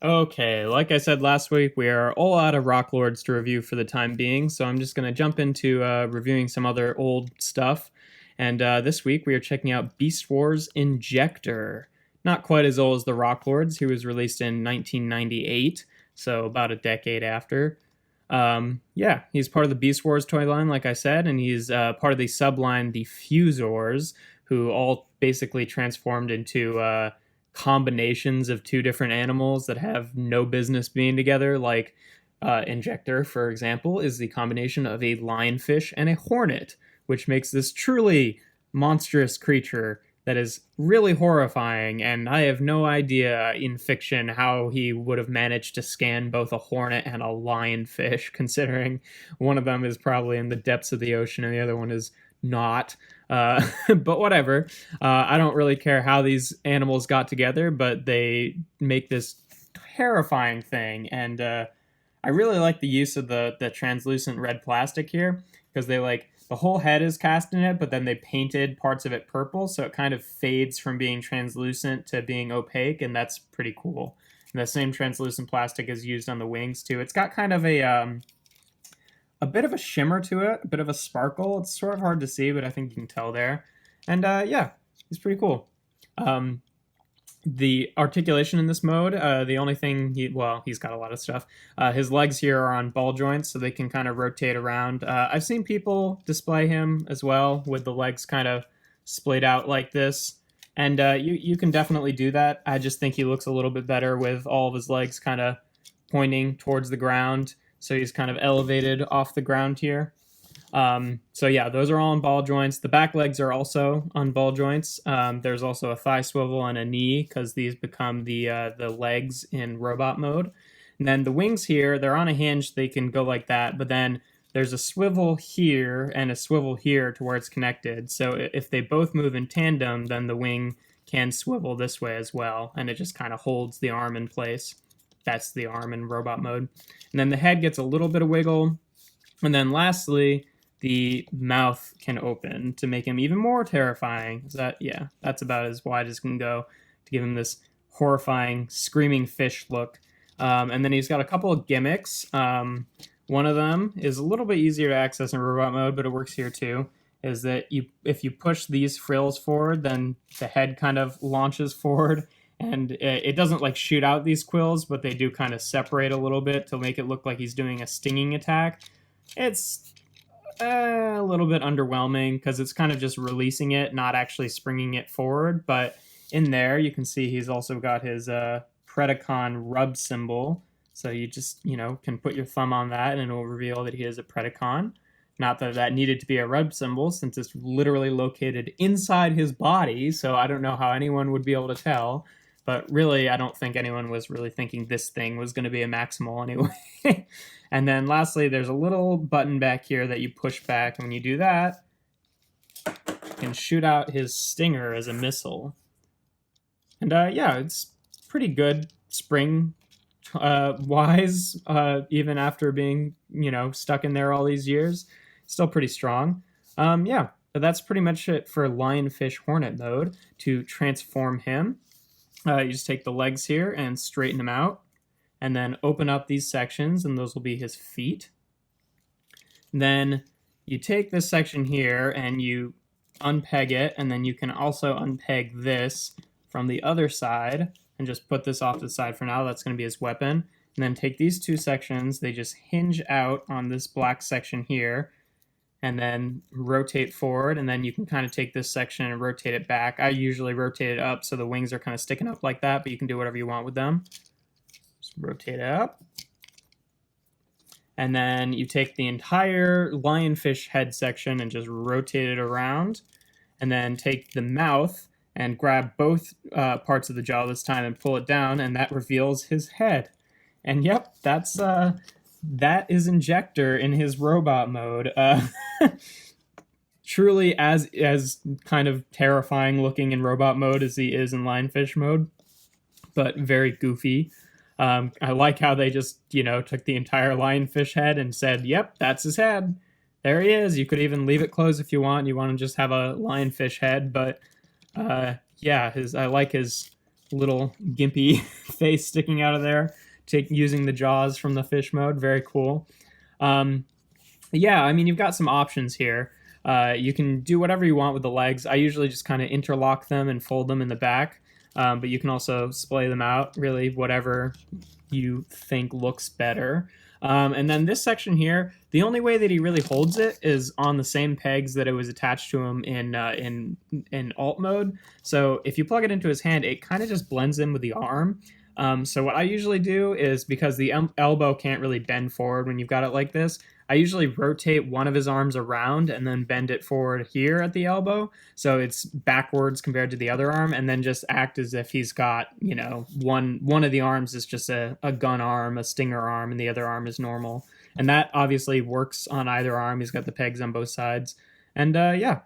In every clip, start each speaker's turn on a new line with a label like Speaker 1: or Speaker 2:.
Speaker 1: Okay, like I said last week, we are all out of Rock Lords to review for the time being, so I'm just going to jump into reviewing some other old stuff. And this week we are checking out Beast Wars Injector. Not quite as old as the Rock Lords. He was released in 1998, so about a decade after. Yeah, he's part of the Beast Wars toy line, like I said, and he's part of the subline, the Fuzors, who all basically transformed into combinations of two different animals that have no business being together. Like Injector, for example, is the combination of a lionfish and a hornet, which makes this truly monstrous creature that is really horrifying. And I have no idea in fiction how he would have managed to scan both a hornet and a lionfish, considering one of them is probably in the depths of the ocean and the other one is not. But whatever. I don't really care how these animals got together, but they make this terrifying thing. And I really like the use of the translucent red plastic here because they like the whole head is cast in it, but then they painted parts of it purple, so it kind of fades from being translucent to being opaque, and that's pretty cool. And the same translucent plastic is used on the wings too. It's got kind of a bit of a shimmer to it, a bit of a sparkle. It's sort of hard to see, but I think you can tell there. And yeah, he's pretty cool. Um, the articulation in this mode, the only thing he's got a lot of stuff. His legs here are on ball joints, so they can kind of rotate around. I've seen people display him as well with the legs kind of splayed out like this, and you can definitely do that. I just think he looks a little bit better with all of his legs kind of pointing towards the ground, so he's kind of elevated off the ground here. So yeah, those are all on ball joints. The back legs are also on ball joints. There's also a thigh swivel and a knee because these become the legs in robot mode. And then the wings here, they're on a hinge. They can go like that, but then there's a swivel here and a swivel here to where it's connected. So if they both move in tandem, then the wing can swivel this way as well, and it just kind of holds the arm in place. That's the arm in robot mode. And then the head gets a little bit of wiggle. And then lastly, the mouth can open to make him even more terrifying. Yeah, that's about as wide as can go to give him this horrifying, screaming fish look. And then he's got a couple of gimmicks. One of them is a little bit easier to access in robot mode, but it works here too. Is that if you push these frills forward, then the head kind of launches forward, and it doesn't like shoot out these quills, but they do kind of separate a little bit to make it look like he's doing a stinging attack. It's a little bit underwhelming because it's kind of just releasing it, not actually springing it forward. But in there, you can see he's also got his Predacon rub symbol. So you just, can put your thumb on that and it will reveal that he is a Predacon. Not that that needed to be a rub symbol since it's literally located inside his body. So I don't know how anyone would be able to tell. But really, I don't think anyone was really thinking this thing was going to be a maximal anyway. And then lastly, there's a little button back here that you push back. And when you do that, you can shoot out his stinger as a missile. And yeah, it's pretty good spring wise, even after being, stuck in there all these years. Still pretty strong. Yeah, but that's pretty much it for Lionfish Hornet mode. To transform him, you just take the legs here and straighten them out, and then open up these sections, and those will be his feet. Then you take this section here and you unpeg it, and then you can also unpeg this from the other side and just put this off to the side for now. That's going to be his weapon. And then take these two sections, they just hinge out on this black section here, and then rotate forward, and then you can kind of take this section and rotate it back. I usually rotate it up so the wings are kind of sticking up like that, but you can do whatever you want with them. Just rotate it up. And then you take the entire lionfish head section and just rotate it around, and then take the mouth and grab both parts of the jaw this time and pull it down, and that reveals his head. And yep, that is Injector in his robot mode. Truly as kind of terrifying looking in robot mode as he is in lionfish mode, but very goofy. I like how they just, took the entire lionfish head and said, yep, that's his head. There he is. You could even leave it closed if you want. You want to just have a lionfish head, but yeah, I like his little gimpy face sticking out of there, using the jaws from the fish mode. Very cool. Yeah, I mean, you've got some options here. You can do whatever you want with the legs. I usually just kind of interlock them and fold them in the back, but you can also splay them out, really, whatever you think looks better. And then this section here, the only way that he really holds it is on the same pegs that it was attached to him in alt mode. So if you plug it into his hand, it kind of just blends in with the arm. So what I usually do is, because the elbow can't really bend forward when you've got it like this, I usually rotate one of his arms around and then bend it forward here at the elbow, so it's backwards compared to the other arm, and then just act as if he's got, you know, one of the arms is just a gun arm, a stinger arm, and the other arm is normal. And that obviously works on either arm. He's got the pegs on both sides. And yeah,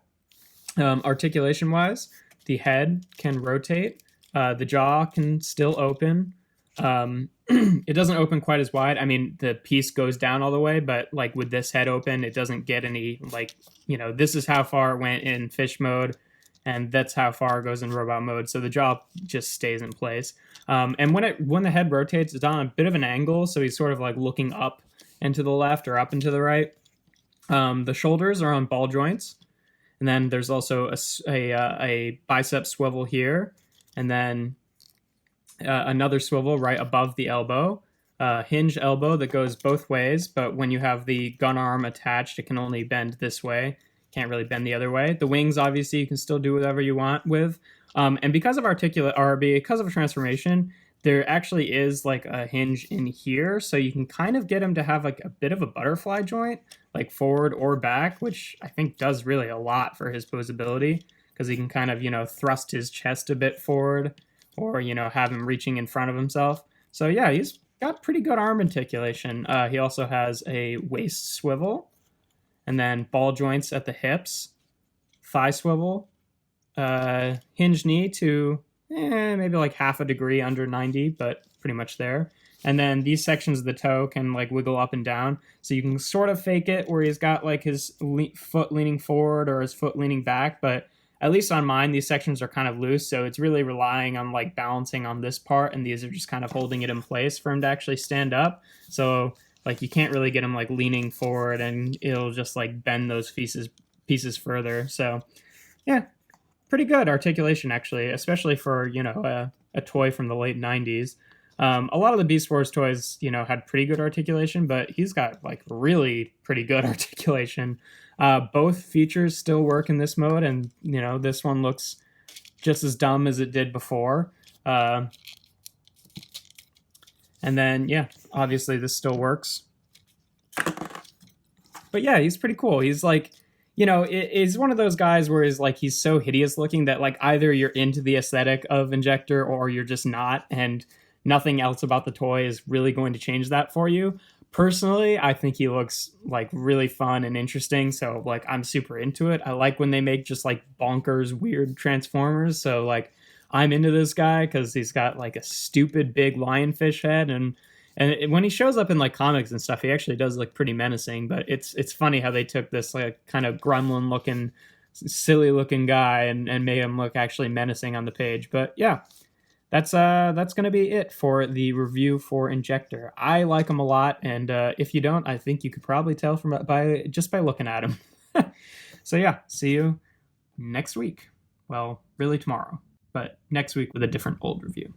Speaker 1: articulation-wise, the head can rotate. The jaw can still open. It doesn't open quite as wide. I mean, the piece goes down all the way, but like with this head open, it doesn't get any, like, you know, this is how far it went in fish mode, and that's how far it goes in robot mode. So the jaw just stays in place. And when the head rotates, it's on a bit of an angle, so he's sort of like looking up and to the left or up and to the right. The shoulders are on ball joints, and then there's also a bicep swivel here, and then another swivel right above the elbow, hinge elbow that goes both ways, but when you have the gun arm attached, it can only bend this way, can't really bend the other way. The wings, obviously, you can still do whatever you want with. And because of because of transformation, there actually is like a hinge in here, so you can kind of get him to have like a bit of a butterfly joint, like forward or back, which I think does really a lot for his posability, because he can kind of, you know, thrust his chest a bit forward, or, you know, have him reaching in front of himself. So yeah, he's got pretty good arm articulation. He also has a waist swivel, and then ball joints at the hips, thigh swivel, hinge knee to maybe like half a degree under 90, but pretty much there. And then these sections of the toe can like wiggle up and down, so you can sort of fake it where he's got like his foot leaning forward or his foot leaning back, but at least on mine, these sections are kind of loose, so it's really relying on like balancing on this part, and these are just kind of holding it in place for him to actually stand up. So like you can't really get him like leaning forward, and it'll just like bend those pieces further. So yeah, pretty good articulation actually, especially for, you know, a toy from the late 90s. A lot of the Beast Wars toys, you know, had pretty good articulation, but he's got like really pretty good articulation. Both features still work in this mode, and, you know, this one looks just as dumb as it did before. And then, yeah, obviously this still works. But yeah, he's pretty cool. He's like, you know, it's one of those guys where he's so hideous looking that like either you're into the aesthetic of Injector or you're just not, and nothing else about the toy is really going to change that for you. Personally, I think he looks like really fun and interesting, so like I'm super into it. I like when they make just like bonkers weird Transformers, so like I'm into this guy because he's got like a stupid big lionfish head, and when he shows up in like comics and stuff, he actually does look pretty menacing. But it's funny how they took this like kind of gremlin looking, silly looking guy and made him look actually menacing on the page. But yeah, that's going to be it for the review for Injector. I like him a lot, and if you don't, I think you could probably tell by looking at him. So yeah, see you next week. Well, really tomorrow, but next week with a different old review.